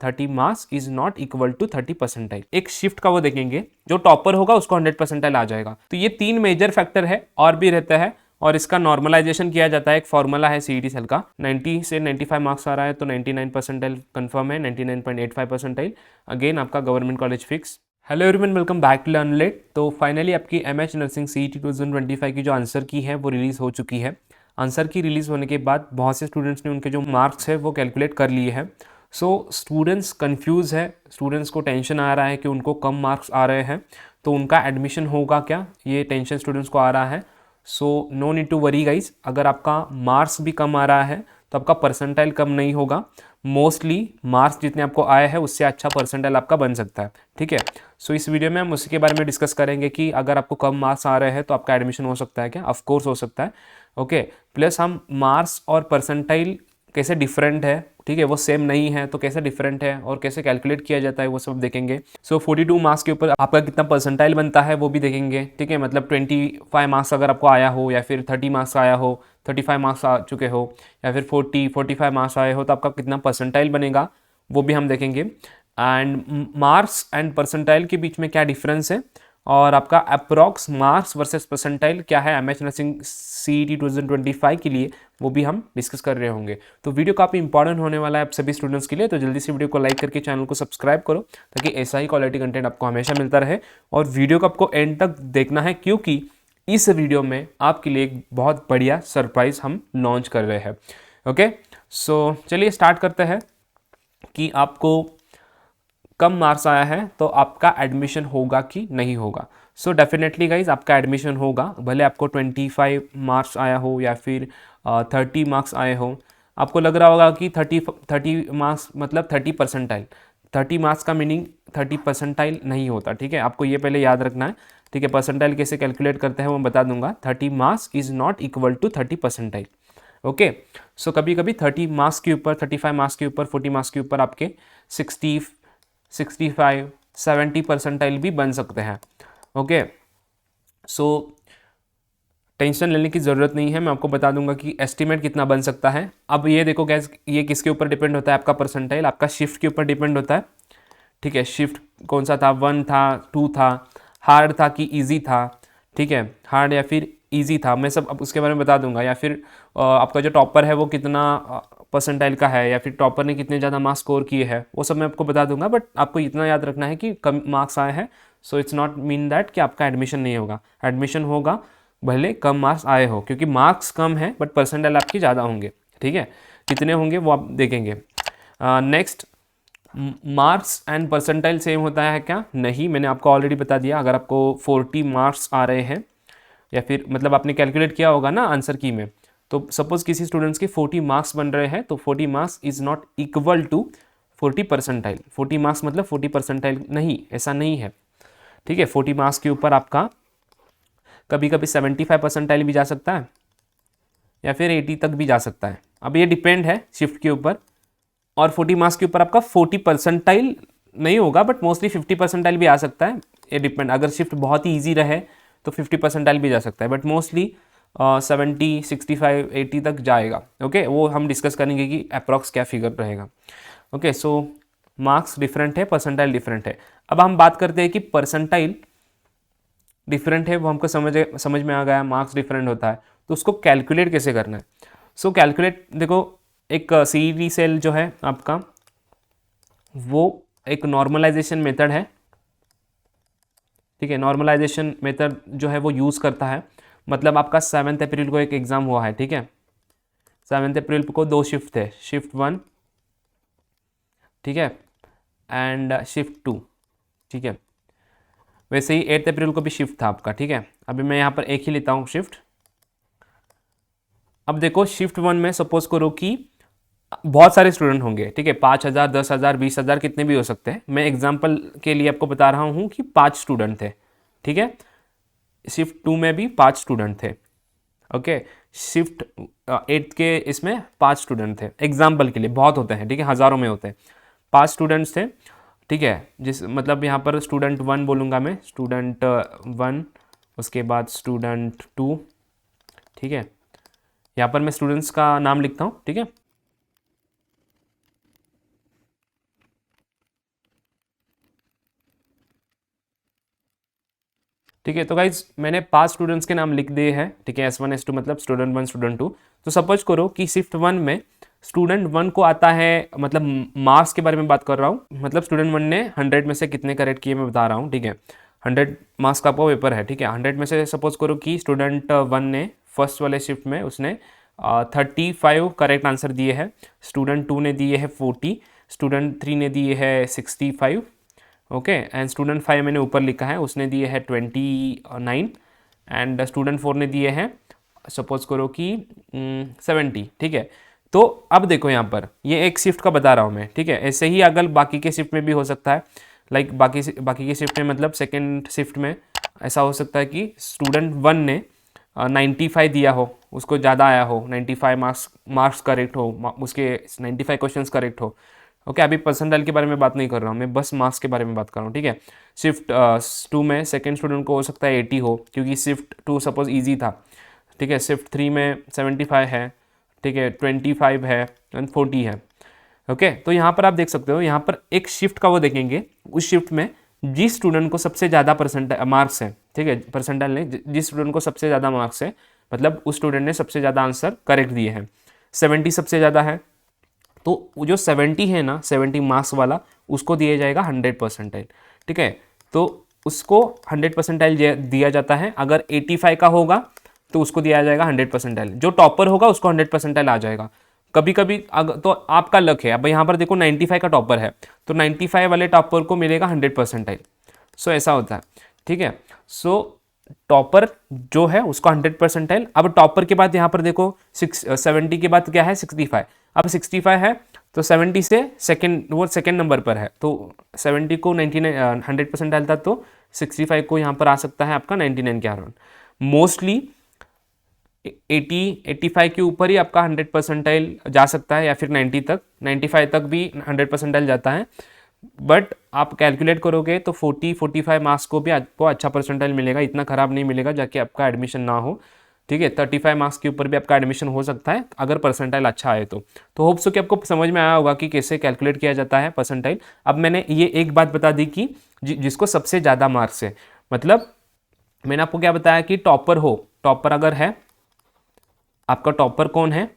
30 marks is not equal to 30 percentile. एक shift का वो देखेंगे, जो टॉपर होगा उसको 100 परसेंटाइल आ जाएगा। तो ये 3 मेजर फैक्टर है, और भी रहता है, और इसका नॉर्मलाइजेशन किया जाता है। एक फॉर्मूला है सीईटी सेल का, 90 से 95 मार्क्स आ रहा है तो 99 परसेंटाइल कंफर्म है, 99.85 परसेंटाइल। अगेन आपका government college fix. Hello everyone, welcome back to Learn Let. तो फाइनली आपकी एमएच नर्सिंग सीईटी 2025 की जो आंसर की है वो रिलीज हो चुकी है। आंसर की रिलीज होने के बाद बहुत से स्टूडेंट्स ने उनके जो मार्क्स है वो कैलकुलेट कर लिए हैं। सो स्टूडेंट्स कंफ्यूज है, स्टूडेंट्स को टेंशन आ रहा है कि उनको कम मार्क्स आ रहे हैं तो उनका एडमिशन होगा क्या, ये टेंशन स्टूडेंट्स को आ रहा है। So no need to worry guys, अगर आपका मार्क्स भी कम आ रहा है तो आपका परसेंटाइल कम नहीं होगा। मोस्टली मार्क्स जितने आपको आए हैं उससे अच्छा परसेंटाइल आपका बन सकता है, ठीक है। सो इस वीडियो में हम उसी के बारे में डिस्कस करेंगे कि अगर आपको कम मार्क्स आ रहे हैं तो आपका एडमिशन हो सकता है क्या, ऑफ कोर्स हो सकता है, ओके। प्लस हम मार्क्स और परसेंटाइल कैसे डिफरेंट है, ठीक है, वो सेम नहीं है तो कैसे डिफरेंट है और कैसे कैलकुलेट किया जाता है वो सब देखेंगे। सो 42 मार्क्स के ऊपर आपका कितना परसेंटाइल बनता है वो भी देखेंगे, ठीक है। मतलब 25 मार्क्स अगर आपको आया हो या फिर 30 मार्क्स आया हो, 35 मार्क्स आ चुके हो या फिर 45 मार्क्स आए हो तो आपका कितना परसेंटाइल बनेगा वो भी हम देखेंगे। एंड मार्क्स एंड परसेंटाइल के बीच में क्या डिफरेंस है और आपका अप्रॉक्स मार्क्स वर्सेस परसेंटाइल क्या है एमएच नर्सिंग सीईटी 2025 के लिए, वो भी हम डिस्कस कर रहे होंगे। तो वीडियो काफ़ी इंपॉर्टेंट होने वाला है आप सभी स्टूडेंट्स के लिए, तो जल्दी से वीडियो को लाइक करके चैनल को सब्सक्राइब करो ताकि ऐसा ही क्वालिटी कंटेंट आपको हमेशा मिलता रहे। और वीडियो को आपको एंड तक देखना है क्योंकि इस वीडियो में आपके लिए एक बहुत बढ़िया सरप्राइज हम लॉन्च कर रहे हैं, ओके। सो चलिए स्टार्ट करते हैं कि आपको कम मार्क्स आया है तो आपका एडमिशन होगा कि नहीं होगा। सो डेफिनेटली गाइज आपका एडमिशन होगा, भले आपको 25 मार्क्स आया हो या फिर 30 मार्क्स आए हो। आपको लग रहा होगा कि 30 मार्क्स मतलब 30 परसेंटाइल, 30 मार्क्स का मीनिंग 30 परसेंटाइल नहीं होता, ठीक है। आपको ये पहले याद रखना है, ठीक है। परसेंटाइल कैसे कैलकुलेट करते हैं वो बता दूंगा। 30 marks is not equal to 30 percentile, okay. So कभी कभी 30 मार्क्स के ऊपर, 35 मार्क्स के ऊपर, 40 मार्क्स के ऊपर आपके 65 70 परसेंटाइल भी बन सकते हैं, ओके। सो टेंशन लेने की ज़रूरत नहीं है, मैं आपको बता दूंगा कि एस्टिमेट कितना बन सकता है। अब ये देखो गैस, ये किसके ऊपर डिपेंड होता है, आपका परसेंटाइल आपका शिफ्ट के ऊपर डिपेंड होता है, ठीक है। शिफ्ट कौन सा था, 1 था, 2 था, हार्ड था कि ईजी था, ठीक है। हार्ड या फिर ईजी था, मैं सब अब उसके बारे में बता दूंगा। या फिर आपका जो टॉपर है वो कितना परसेंटाइल का है या फिर टॉपर ने कितने ज़्यादा मार्क्स स्कोर किए हैं वो सब मैं आपको बता दूंगा। बट आपको इतना याद रखना है कि कम मार्क्स आए हैं सो इट्स नॉट मीन दैट कि आपका एडमिशन नहीं होगा। एडमिशन होगा भले कम मार्क्स आए हो, क्योंकि मार्क्स कम है बट परसेंटाइल आपकी ज़्यादा होंगे, ठीक है। कितने होंगे वो आप देखेंगे। Next, marks and percentile same होता है क्या, नहीं, मैंने आपको ऑलरेडी बता दिया। अगर आपको 40 मार्क्स आ रहे हैं या फिर मतलब आपने कैलकुलेट किया होगा ना आंसर की में, तो सपोज किसी स्टूडेंट्स के 40 मार्क्स बन रहे हैं तो 40 marks is not equal to 40 percentile. 40 marks मतलब 40 परसेंटाइल नहीं, ऐसा नहीं है, ठीक है। 40 मार्क्स के ऊपर आपका कभी कभी 75 परसेंटाइल भी जा सकता है या फिर 80 तक भी जा सकता है। अब ये डिपेंड है शिफ्ट के ऊपर। और 40 मार्क्स के ऊपर आपका 40 परसेंटाइल नहीं होगा बट मोस्टली 50 परसेंटाइल भी आ सकता है, ये डिपेंड। अगर शिफ्ट बहुत ही ईजी रहे तो 50 परसेंटाइल भी जा सकता है, बट मोस्टली 70 65 80 तक जाएगा, ओके। वो हम डिस्कस करेंगे कि अप्रॉक्स क्या फिगर रहेगा, ओके। सो मार्क्स डिफरेंट है, परसेंटाइल डिफरेंट है। अब हम बात करते हैं कि परसेंटाइल डिफरेंट है, वो हमको समझ में आ गया, मार्क्स डिफरेंट होता है, तो उसको कैलकुलेट कैसे करना है। सो कैलकुलेट देखो, एक सीईटी सेल जो है आपका वो एक नॉर्मलाइजेशन मेथड है, ठीक है। नॉर्मलाइजेशन मेथड जो है वो यूज़ करता है, मतलब आपका 7 अप्रैल को एक एग्ज़ाम हुआ है, ठीक है। 7 अप्रैल को 2 शिफ्ट थे, शिफ्ट 1, ठीक है, एंड शिफ्ट 2, ठीक है। वैसे ही 8 अप्रैल को भी शिफ्ट था आपका, ठीक है। अभी मैं यहाँ पर एक ही लेता हूँ शिफ्ट। अब देखो शिफ्ट 1 में सपोज करो कि बहुत सारे स्टूडेंट होंगे, ठीक है, 5,000 10,000 20,000 कितने भी हो सकते हैं। मैं एग्जांपल के लिए आपको बता रहा हूँ कि 5 स्टूडेंट थे, ठीक है। शिफ्ट 2 में भी 5 स्टूडेंट थे, ओके। शिफ्ट 8 के इसमें 5 स्टूडेंट थे, एग्जाम्पल के लिए, बहुत होते हैं, ठीक है, हज़ारों में होते हैं। 5 स्टूडेंट्स थे, ठीक है। जिस मतलब यहाँ पर स्टूडेंट 1 बोलूँगा मैं, स्टूडेंट 1, उसके बाद स्टूडेंट 2, ठीक है। यहाँ पर मैं स्टूडेंट्स का नाम लिखता हूँ, ठीक है। ठीक है। तो गाइज मैंने 5 स्टूडेंट्स के नाम लिख दिए हैं, ठीक है। S1 S2 मतलब स्टूडेंट 1 स्टूडेंट 2। तो सपोज करो कि शिफ्ट 1 में स्टूडेंट 1 को आता है, मतलब मार्क्स के बारे में बात कर रहा हूँ, मतलब स्टूडेंट 1 ने 100 में से कितने करेक्ट किए मैं बता रहा हूँ, ठीक है। 100 मार्क्स का आपका पेपर है, ठीक है। 100 में से सपोज करो कि स्टूडेंट 1 ने फर्स्ट वाले शिफ्ट में उसने 35 करेक्ट आंसर दिए हैं, स्टूडेंट 2 ने दिए हैं 40, स्टूडेंट 3 ने दिए हैं 65, ओके। एंड स्टूडेंट 5 मैंने ऊपर लिखा है, उसने दिए हैं 29 एंड स्टूडेंट 4 ने दिए हैं सपोज करो कि 70, ठीक है। तो अब देखो यहाँ पर ये एक शिफ्ट का बता रहा हूँ मैं, ठीक है। ऐसे ही अगर बाकी के शिफ्ट में भी हो सकता है, लाइक बाकी के शिफ्ट में मतलब सेकेंड शिफ्ट में ऐसा हो सकता है कि स्टूडेंट 1 ने 95 दिया हो, उसको ज़्यादा आया हो, 95 मार्क्स करेक्ट हो, उसके 95 क्वेश्चंस करेक्ट हो, ओके। अभी परसेंटाइल के बारे में बात नहीं कर रहा हूँ मैं, बस मार्क्स के बारे में बात कर रहा हूँ, ठीक है। शिफ्ट 2 में सेकेंड स्टूडेंट को हो सकता है 80 हो, क्योंकि शिफ्ट 2 सपोज ईजी था, ठीक है। शिफ्ट 3 में 75 है, ठीक है, 25 है एंड 40 है, ओके। तो यहाँ पर आप देख सकते हो, यहाँ पर एक शिफ्ट का वो देखेंगे, उस शिफ्ट में जिस स्टूडेंट को सबसे ज़्यादा परसेंटाइल मार्क्स है, ठीक है, परसेंटाइल नहीं, जिस स्टूडेंट को सबसे ज़्यादा मार्क्स है, मतलब उस स्टूडेंट ने सबसे ज़्यादा आंसर करेक्ट दिए हैं, 70 सबसे ज़्यादा है, तो वो जो 70 है ना, 70 मार्क्स वाला, उसको दिया जाएगा 100 परसेंटाइल, ठीक है। तो उसको 100 परसेंटाइल दिया जाता है। अगर 85 का होगा तो उसको दिया जाएगा 100 परसेंटाइल, जो टॉपर होगा उसको 100 परसेंटाइल आ जाएगा। कभी कभी तो आपका लक है, अब यहाँ पर देखो 95 का टॉपर है, तो 95 वाले टॉपर को मिलेगा 100 परसेंटाइल। सो ऐसा होता है, ठीक है। सो टॉपर जो है उसको 100 परसेंटाइल। अब टॉपर के बाद यहाँ पर देखो 70 के बाद क्या है, 65। अब 65 है तो 70 से सेकेंड, वो सेकेंड नंबर पर है, तो 70 को 99 100 परसेंटाइल था, तो 65 को यहाँ पर आ सकता है आपका 99 के अराउंड। मोस्टली 85 के ऊपर ही आपका 100 परसेंटाइल जा सकता है, या फिर 90 तक, 95 तक भी 100 परसेंटाइल जाता है। बट आप कैलकुलेट करोगे तो 40-45 मार्क्स को भी आपको अच्छा परसेंटाइल मिलेगा, इतना खराब नहीं मिलेगा जाके आपका एडमिशन ना हो, ठीक है। 35 मार्क्स के ऊपर भी आपका एडमिशन हो सकता है अगर परसेंटाइल अच्छा आए तो। होप सो कि आपको समझ में आया होगा कि कैसे कैलकुलेट किया जाता है परसेंटाइल। अब मैंने ये एक बात बता दी कि जिसको सबसे ज़्यादा मार्क्स है, मतलब मैंने आपको क्या बताया कि टॉपर हो, टॉपर अगर है, आपका टॉपर कौन है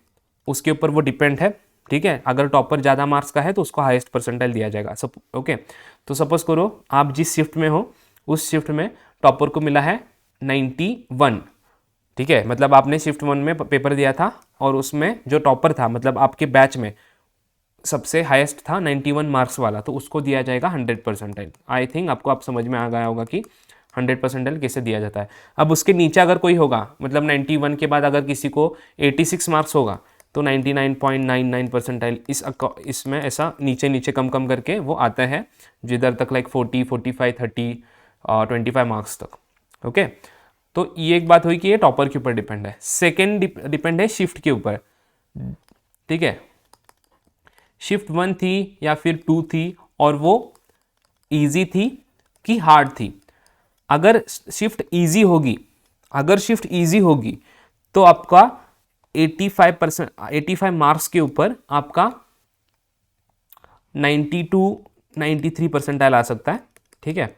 उसके ऊपर वो डिपेंड है, ठीक है। अगर टॉपर ज़्यादा मार्क्स का है तो उसको हाईएस्ट परसेंटाइल दिया जाएगा, सब ओके। तो सपोज करो आप जिस शिफ्ट में हो उस शिफ्ट में टॉपर को मिला है 91, ठीक है। मतलब आपने शिफ्ट 1 में पेपर दिया था और उसमें जो टॉपर था, मतलब आपके बैच में सबसे हाईएस्ट था 91 मार्क्स वाला, तो उसको दिया जाएगा 100 परसेंटाइल। आई थिंक आपको आप समझ में आ गया होगा कि 100 परसेंटाइल कैसे दिया जाता है। अब उसके नीचे अगर कोई होगा, मतलब 91 के बाद अगर किसी को 86 मार्क्स होगा तो 99.99 परसेंटाइल इसमें ऐसा नीचे नीचे कम कम करके वो आता है, जिधर तक लाइक 40, 45, 30 और 25 मार्क्स तक, ओके। तो ये एक बात हुई कि ये टॉपर के ऊपर डिपेंड है। सेकेंड डिपेंड है शिफ्ट के ऊपर, ठीक है। शिफ्ट 1 थी या फिर 2 थी और वो इजी थी कि हार्ड थी। अगर शिफ्ट इजी होगी, अगर शिफ्ट इजी होगी तो आपका 85 मार्क्स के ऊपर आपका 92-93 परसेंटाइल आ सकता है, ठीक है।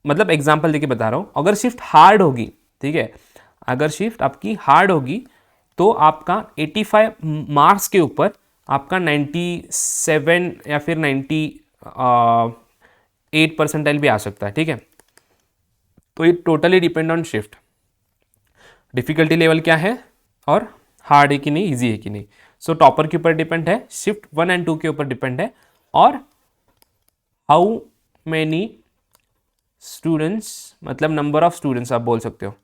मतलब एग्जांपल देके बता रहा हूँ। अगर शिफ्ट हार्ड होगी, ठीक है, अगर शिफ्ट आपकी हार्ड होगी तो आपका 85 मार्क्स के ऊपर आपका 97 या फिर 98 परसेंटाइल भी आ सकता है, ठीक है। तो ये totally depend on shift, difficulty level क्या है और हार्ड है कि नहीं, इजी है कि नहीं। सो टॉपर के ऊपर डिपेंड है, शिफ्ट 1 एंड 2 के ऊपर डिपेंड है, और हाउ मैनी स्टूडेंट्स, मतलब नंबर ऑफ स्टूडेंट्स आप बोल सकते हो,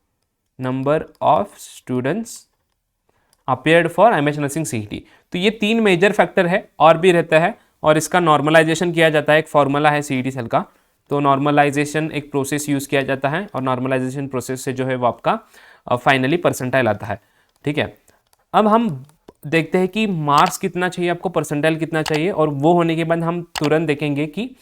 number of students appeared for MH nursing CET. तो ये 3 मेजर फैक्टर है, और भी रहता है, और इसका नॉर्मलाइजेशन किया जाता है। एक फॉर्मूला है सीईटी सेल का, तो नॉर्मलाइजेशन एक प्रोसेस यूज़ किया जाता है, और नॉर्मलाइजेशन प्रोसेस से जो है वो आपका फाइनली परसेंटाइल आता है, ठीक है। अब हम देखते हैं कि मार्क्स कितना चाहिए आपको, परसेंटाइल कितना चाहिए, और वो होने के बाद हम तुरंत देखेंगे कि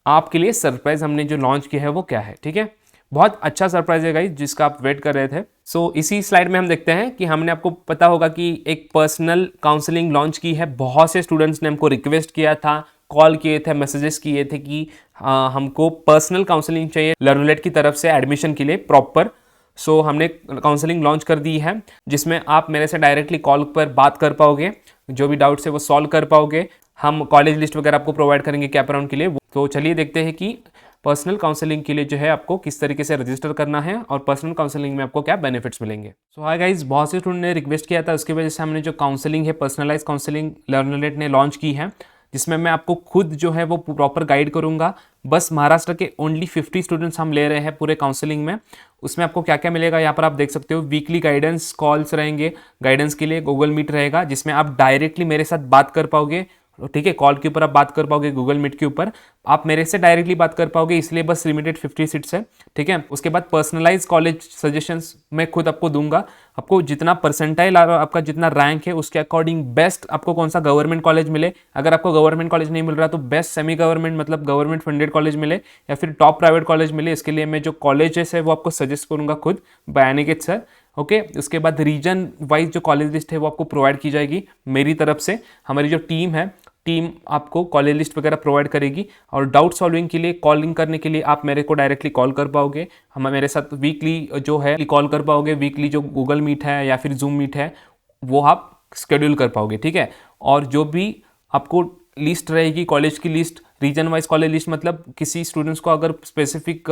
आपके लिए सरप्राइज हमने जो लॉन्च किया है वो क्या है, ठीक है। बहुत अच्छा सरप्राइज है गाइस, जिसका आप वेट कर रहे थे। सो इसी स्लाइड में हम देखते हैं कि हमने, आपको पता होगा कि एक पर्सनल काउंसलिंग लॉन्च की है। बहुत से स्टूडेंट्स ने हमको रिक्वेस्ट किया था कॉल किए थे, मैसेजेस किए थे कि हमको पर्सनल काउंसलिंग चाहिए लर्नलेट की तरफ से एडमिशन के लिए प्रॉपर। सो हमने काउंसलिंग लॉन्च कर दी है, जिसमें आप मेरे से डायरेक्टली कॉल पर बात कर पाओगे, जो भी डाउट्स है वो सॉल्व कर पाओगे। हम कॉलेज लिस्ट वगैरह आपको प्रोवाइड करेंगे कैप राउंड के लिए। तो चलिए देखते हैं कि पर्सनल काउंसलिंग के लिए जो है आपको किस तरीके से रजिस्टर करना है और पर्सनल काउंसलिंग में आपको क्या बेनिफिट्स मिलेंगे। सो हाय गाइस, बहुत से स्टूडेंट ने रिक्वेस्ट किया था, उसकी वजह से हमने जो काउंसलिंग है पर्सनलाइज काउंसलिंग लर्नलेट ने लॉन्च की है, जिसमें मैं आपको खुद जो है वो प्रॉपर गाइड करूंगा। बस महाराष्ट्र के ओनली 50 स्टूडेंट्स हम ले रहे हैं पूरे काउंसलिंग में। उसमें आपको क्या क्या मिलेगा यहाँ पर आप देख सकते हो। वीकली गाइडेंस कॉल्स रहेंगे, गाइडेंस के लिए गूगल मीट रहेगा, जिसमें आप डायरेक्टली मेरे साथ बात कर पाओगे। ठीक है, कॉल के ऊपर आप बात कर पाओगे, गूगल मीट के ऊपर आप मेरे से डायरेक्टली बात कर पाओगे, इसलिए बस लिमिटेड 50 सीट्स है। ठीक है, उसके बाद पर्सनलाइज कॉलेज सजेशंस मैं खुद आपको दूंगा। आपको जितना परसेंटाइल आपका जितना रैंक है उसके अकॉर्डिंग बेस्ट आपको कौन सा गवर्नमेंट कॉलेज मिले। अगर आपको गवर्नमेंट कॉलेज नहीं मिल रहा तो बेस्ट सेमी गवर्नमेंट मतलब गवर्नमेंट फंडेड कॉलेज मिले या फिर टॉप प्राइवेट कॉलेज मिले। इसके लिए मैं जो कॉलेजेस है वो आपको सजेस्ट करूंगा खुद बाय अनिकेत सर। ओके, उसके बाद रीजन वाइज जो कॉलेज लिस्ट है वो आपको प्रोवाइड की जाएगी मेरी तरफ से। हमारी जो टीम है, टीम आपको कॉलेज लिस्ट वगैरह प्रोवाइड करेगी। और डाउट सॉल्विंग के लिए, कॉलिंग करने के लिए आप मेरे को डायरेक्टली कॉल कर पाओगे। हम मेरे साथ वीकली जो है कॉल कर पाओगे। वीकली जो गूगल मीट है या फिर जूम मीट है वो आप शेड्यूल कर पाओगे। ठीक है, और जो भी आपको लिस्ट रहेगी कॉलेज की list, region wise college list, मतलब किसी स्टूडेंट्स को अगर स्पेसिफिक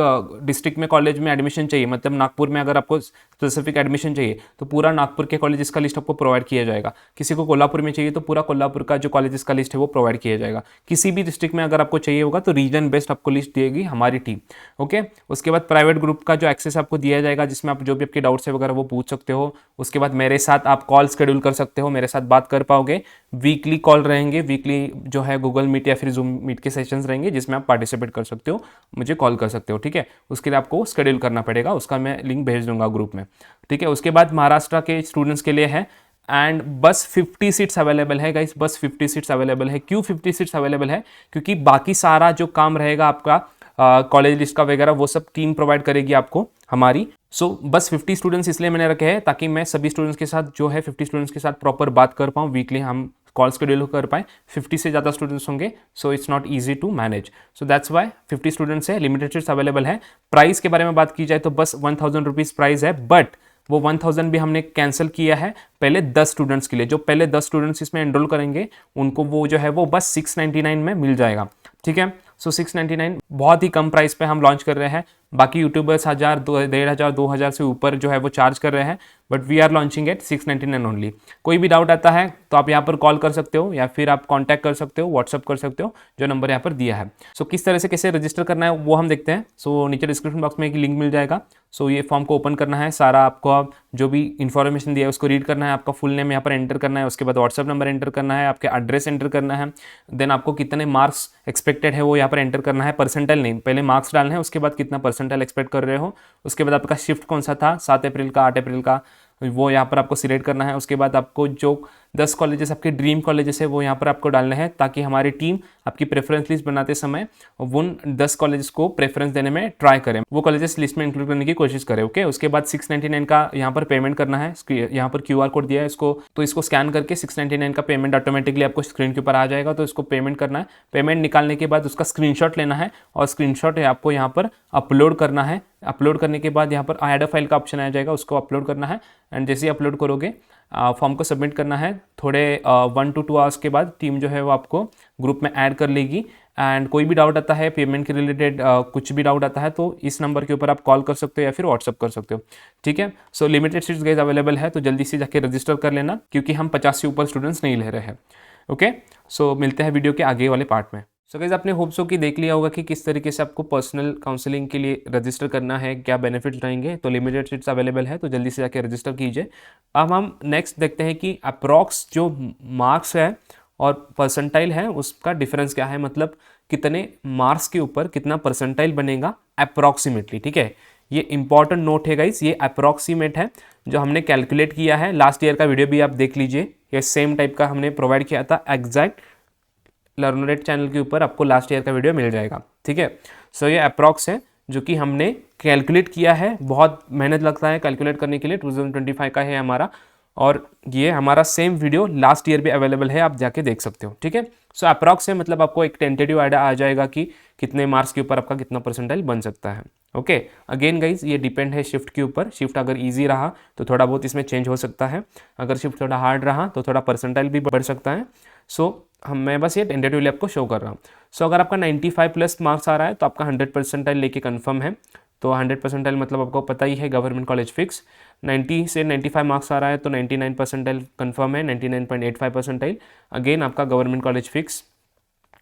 डिस्ट्रिक्ट में कॉलेज में एडमिशन चाहिए, मतलब नागपुर में अगर आपको स्पेसिफिक एडमिशन चाहिए तो पूरा नागपुर के कॉलेजेस का लिस्ट आपको प्रोवाइड किया जाएगा। किसी को कोल्हापुर में चाहिए तो पूरा कोल्हापुर का जो कॉलेजेस का लिस्ट है वो प्रोवाइड किया जाएगा। किसी भी डिस्ट्रिक्ट में अगर आपको चाहिए होगा तो रीजन बेस्ड आपको लिस्ट देगी हमारी टीम। ओके, उसके बाद प्राइवेट ग्रुप का जो एक्सेस आपको दिया जाएगा, जिसमें आप जो भी आपके डाउट्स है वगैरह वो पूछ सकते हो। उसके बाद मेरे साथ आप कॉल शेड्यूल कर सकते हो, मेरे साथ बात कर पाओगे। वीकली कॉल रहेंगे, वीकली जो है गूगल मीट या फिर जूम मीट के सेशंस रहेंगे, जिसमें आप पार्टिसिपेट कर सकते हो, मुझे कॉल कर सकते हो। ठीक है, उसके लिए आपको शेड्यूल करना पड़ेगा, उसका मैं लिंक भेज दूंगा ग्रुप में। ठीक है, उसके बाद महाराष्ट्र के स्टूडेंट्स के लिए है एंड बस 50 सीट्स अवेलेबल है गाइस, बस 50 सीट्स अवेलेबल है। क्यों 50 सीट्स अवेलेबल है? क्योंकि बाकी सारा जो काम रहेगा आपका कॉलेज लिस्ट का वगैरह वो सब टीम प्रोवाइड करेगी आपको हमारी। सो बस 50 स्टूडेंट्स इसलिए मैंने रखे हैं ताकि मैं सभी स्टूडेंट्स के साथ जो है 50 स्टूडेंट्स के साथ प्रॉपर बात कर पाऊँ, वीकली हम कॉल शेड्यूल कर पाएँ। 50 से ज़्यादा स्टूडेंट्स होंगे so it's not easy to manage, so that's why 50 students है, लिमिटेड सीट्स अवेलेबल है। प्राइस के बारे में बात की जाए तो बस 1000 रुपीज़ प्राइस है, बट वो 1000 भी हमने कैंसिल किया है पहले 10 स्टूडेंट्स के लिए। जो पहले 10 स्टूडेंट्स इसमें एनरोल करेंगे उनको वो जो है वो बस 699 में मिल जाएगा। ठीक है, सो 699 बहुत ही कम प्राइस पे हम लॉन्च कर रहे हैं। बाकी यूट्यूबर्स 1000, 1500, 2000 से ऊपर जो है वो चार्ज कर रहे हैं, but we are launching at 699 only. कोई भी डाउट आता है तो आप यहाँ पर कॉल कर सकते हो या फिर आप कॉन्टैक्ट कर सकते हो, व्हाट्सअप कर सकते हो, जो नंबर यहाँ पर दिया है। सो किस तरह से कैसे रजिस्टर करना है वो हम देखते हैं। सो नीचे डिस्क्रिप्शन बॉक्स में एक लिंक मिल जाएगा। सो ये फॉर्म को ओपन करना है, सारा आपको जो भी इन्फॉर्मेशन दिया है उसको रीड करना है, आपका फुल नेम यहाँ पर एंटर करना है, उसके बाद व्हाट्सअप नंबर एंटर करना है, आपके एड्रेस एंटर करना है, देन आपको कितने मार्क्स एक्सपेक्टेड है वो यहाँ पर एंटर करना है। परसेंटाइल नहीं, पहले मार्क्स डालना है, उसके बाद कितना परसेंटाइल एक्सपेक्ट कर रहे हो, उसके बाद आपका शिफ्ट कौन सा था, 7 अप्रैल का, 8 अप्रैल का, वो यहाँ पर आपको सिलेक्ट करना है। उसके बाद आपको जो 10 कॉलेजेस आपके ड्रीम कॉलेजेस है वो यहाँ पर आपको डालने हैं, ताकि हमारी टीम आपकी प्रेफरेंस लिस्ट बनाते समय उन 10 कॉलेजेस को प्रेफरेंस देने में ट्राई करें, वो कॉलेजेस लिस्ट में इंक्लूड करने की कोशिश करें। ओके, उसके बाद 699 का यहाँ पर पेमेंट करना है। यहाँ पर QR कोड दिया है इसको, तो इसको स्कैन करके 699 का पेमेंट ऑटोमेटिकली आपको स्क्रीन के ऊपर आ जाएगा, तो इसको पेमेंट करना है। पेमेंट निकालने के बाद उसका स्क्रीनशॉट लेना है और स्क्रीनशॉट आपको यहाँ पर अपलोड करना है। अपलोड करने के बाद यहाँ पर ऐड अ फाइल का ऑप्शन आ जाएगा, उसको अपलोड करना है एंड जैसे ही अपलोड करोगे फॉर्म को सबमिट करना है। थोड़े 1 to 2 आवर्स के बाद टीम जो है वो आपको ग्रुप में ऐड कर लेगी। एंड कोई भी डाउट आता है पेमेंट के रिलेटेड, कुछ भी डाउट आता है तो इस नंबर के ऊपर आप कॉल कर सकते हो या फिर व्हाट्सअप कर सकते हो। ठीक है, सो लिमिटेड सीट्स गाइस अवेलेबल है, तो जल्दी से जाके रजिस्टर कर लेना, क्योंकि हम 50 से ऊपर स्टूडेंट्स नहीं ले रहे हैं। ओके, सो मिलते हैं वीडियो के आगे वाले पार्ट में। सो गाइस आपने होप्स हो कि देख लिया होगा कि किस तरीके से आपको पर्सनल काउंसलिंग के लिए रजिस्टर करना है, क्या बेनिफिट्स रहेंगे। तो लिमिटेड सीट्स अवेलेबल है, तो जल्दी से जाके रजिस्टर कीजिए। अब हम नेक्स्ट देखते हैं कि अप्रॉक्स जो मार्क्स है और परसेंटाइल है उसका डिफरेंस क्या है, मतलब कितने मार्क्स के ऊपर कितना परसेंटाइल बनेगा अप्रॉक्सीमेटली। ठीक है, ये इंपॉर्टेंट नोट है गाइस, ये अप्रॉक्सीमेट है जो हमने कैलकुलेट किया है। लास्ट ईयर का वीडियो भी आप देख लीजिए, ये सेम टाइप का हमने प्रोवाइड किया था एग्जैक्ट लर्नरेट चैनल के ऊपर, आपको लास्ट ईयर का वीडियो मिल जाएगा। ठीक है, सो ये अप्रॉक्स है जो कि हमने कैलकुलेट किया है। बहुत मेहनत लगता है कैलकुलेट करने के लिए, 2025 का है हमारा, और ये हमारा सेम वीडियो लास्ट ईयर भी अवेलेबल है, आप जाके देख सकते हो। ठीक है, सो अप्रॉक्स है, मतलब आपको एक टेंटेटिव आइडिया आ जाएगा कि कितने मार्क्स के ऊपर आपका कितना परसेंटाइल बन सकता है। ओके, अगेन गाइज ये डिपेंड है शिफ्ट के ऊपर। शिफ्ट अगर इजी रहा तो थोड़ा बहुत इसमें चेंज हो सकता है, अगर शिफ्ट थोड़ा हार्ड रहा तो थोड़ा परसेंटाइल भी बढ़ सकता है। मैं बस ये टेंटेटिवली आपको शो कर रहा हूँ। अगर आपका 95 प्लस मार्क्स आ रहा है तो आपका 100 परसेंटाइल लेके कन्फर्म है। तो 100 परसेंटाइल मतलब आपको पता ही है, गवर्नमेंट कॉलेज फिक्स। 90 से 95 मार्क्स आ रहा है तो 99 परसेंटाइल कन्फर्म है, 99.85 परसेंटाइल अगेन आपका गवर्नमेंट कॉलेज फिक्स।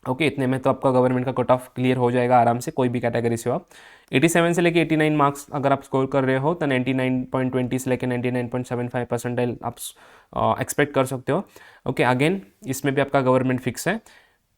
ओके, इतने में तो आपका गवर्नमेंट का कट ऑफ क्लियर हो जाएगा आराम से, कोई भी कैटेगरी से हो आप। 87 से लेके 89 मार्क्स अगर आप स्कोर कर रहे हो तो 99.20 से लेके 99.75 परसेंटाइल आप एक्सपेक्ट कर सकते हो। ओके, अगेन इसमें भी आपका गवर्नमेंट फिक्स है।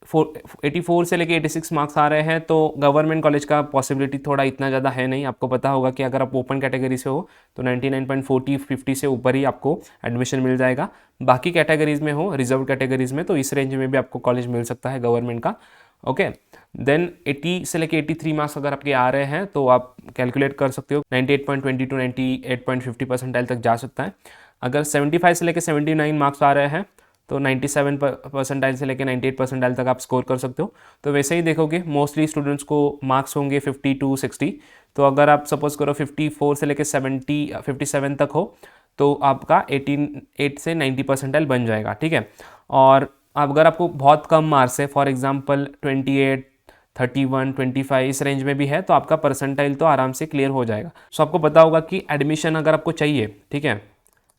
84 से लेके 86 मार्क्स आ रहे हैं तो गवर्नमेंट कॉलेज का पॉसिबिलिटी थोड़ा इतना ज़्यादा है नहीं। आपको पता होगा कि अगर आप ओपन कैटेगरी से हो तो 99.40-50 से ऊपर ही आपको एडमिशन मिल जाएगा। बाकी कैटेगरीज में हो, रिजर्व कैटेगरीज में, तो इस रेंज में भी आपको कॉलेज मिल सकता है गवर्नमेंट का। ओके, देन 80 से लेके 83 मार्क्स अगर आपके आ रहे हैं तो आप कैलकुलेट कर सकते हो 98.20 टू 98.50 परसेंटाइल तक जा सकता है। अगर 75 से लेके 79 मार्क्स आ रहे हैं तो 97 परसेंटाइल से लेके 98 परसेंटाइल तक आप स्कोर कर सकते हो। तो वैसे ही देखोगे मोस्टली स्टूडेंट्स को मार्क्स होंगे 50 टू 60। तो अगर आप सपोज करो 54 से लेके 57 तक हो तो आपका 88 से 90 परसेंटाइल बन जाएगा, ठीक है। और अगर आपको बहुत कम मार्क्स है, फॉर एग्जांपल 28, 31, 25 इस रेंज में भी है तो आपका परसेंटाइल तो आराम से क्लियर हो जाएगा। आपको पता होगा कि एडमिशन अगर आपको चाहिए, ठीक है,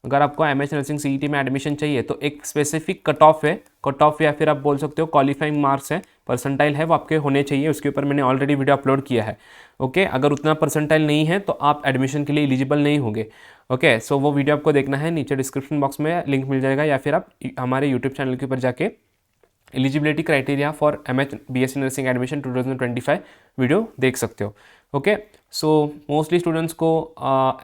अगर आपको एमएच नर्सिंग सीईटी में एडमिशन चाहिए तो एक स्पेसिफिक कट ऑफ है, कट ऑफ या फिर आप बोल सकते हो क्वालिफाइंग मार्क्स है, परसेंटाइल है, वो आपके होने चाहिए। उसके ऊपर मैंने ऑलरेडी वीडियो अपलोड किया है। ओके, अगर उतना परसेंटाइल नहीं है तो आप एडमिशन के लिए एलिजिबल नहीं होंगे। ओके, वो वीडियो आपको देखना है, नीचे डिस्क्रिप्शन बॉक्स में लिंक मिल जाएगा, या फिर आप हमारे यूट्यूब चैनल के ऊपर जाके eligibility criteria for MH BSc nursing admission 2025 video देख सकते हो। ओके, मोस्टली स्टूडेंट्स को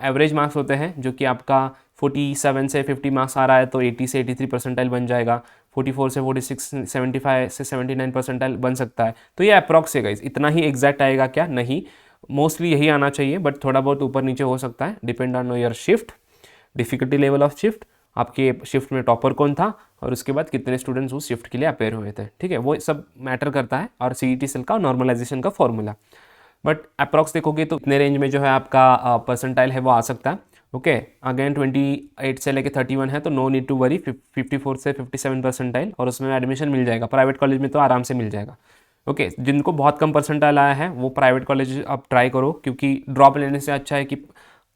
एवरेज मार्क्स होते हैं, जो कि आपका 47 से 50 मार्क्स आ रहा है तो 80 से 83 परसेंटाइल बन जाएगा। 44 से 46, 75 से 79 परसेंटाइल बन सकता है। तो ये अप्रॉक्स है गाइस, इतना ही एग्जैक्ट आएगा क्या, नहीं, मोस्टली यही आना चाहिए, बट थोड़ा बहुत ऊपर नीचे हो सकता है, depend on your shift, difficulty level of shift, आपके शिफ्ट में टॉपर कौन था और उसके बाद कितने स्टूडेंट्स उस शिफ्ट के लिए अपेयर हुए थे, ठीक है, वो सब मैटर करता है, और सीईटी सेल का नॉर्मलाइजेशन का फॉर्मूला। बट अप्रॉक्स देखोगे तो इतने रेंज में जो है आपका परसेंटाइल है वो आ सकता है। ओके, अगेन 28 से लेके 31 है तो नो नीड टू वरी, 54 से 57 परसेंटाइल और उसमें एडमिशन मिल जाएगा। प्राइवेट कॉलेज में तो आराम से मिल जाएगा। ओके, जिनको बहुत कम परसेंटाइल आया है वो प्राइवेट कॉलेज आप ट्राई करो, क्योंकि ड्रॉप लेने से अच्छा है कि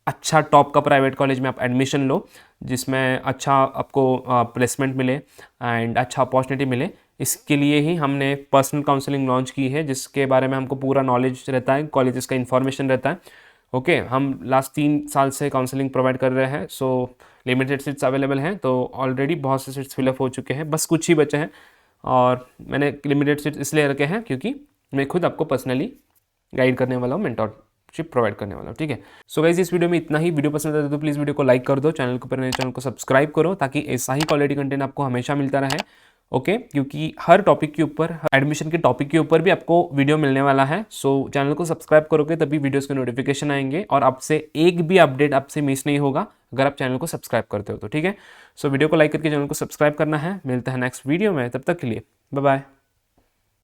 अच्छा टॉप का प्राइवेट कॉलेज में आप एडमिशन लो, जिसमें अच्छा आपको प्लेसमेंट मिले एंड अच्छा अपॉर्चुनिटी मिले। इसके लिए ही हमने पर्सनल काउंसलिंग लॉन्च की है, जिसके बारे में हमको पूरा नॉलेज रहता है, कॉलेजेस का इन्फॉर्मेशन रहता है। ओके, हम लास्ट 3 साल से काउंसलिंग प्रोवाइड कर रहे हैं। लिमिटेड सीट्स अवेलेबल हैं, तो ऑलरेडी बहुत से सीट्स फिलअप हो चुके हैं, बस कुछ ही बचे हैं। और मैंने लिमिटेड सीट्स इसलिए रखे हैं क्योंकि मैं खुद आपको पर्सनली गाइड करने वाला हूँ, मेंटरशिप प्रोवाइड करने वाला हूँ, ठीक है। गाइस, इस वीडियो में इतना ही। वीडियो पसंद आता है तो प्लीज़ वीडियो को लाइक कर दो, चैनल के ऊपर नए चैनल को सब्सक्राइब करो, ताकि ऐसा ही क्वालिटी कंटेंट आपको हमेशा मिलता रहे। ओके, क्योंकि हर टॉपिक के ऊपर, एडमिशन के टॉपिक के ऊपर भी आपको वीडियो मिलने वाला है। चैनल को सब्सक्राइब करोगे तभी वीडियोस के नोटिफिकेशन आएंगे, और आपसे एक भी अपडेट आपसे मिस नहीं होगा अगर आप चैनल को सब्सक्राइब करते हो तो, ठीक है। वीडियो को लाइक करके चैनल को सब्सक्राइब करना है। मिलते हैं नेक्स्ट वीडियो में, तब तक के लिए बाय बाय।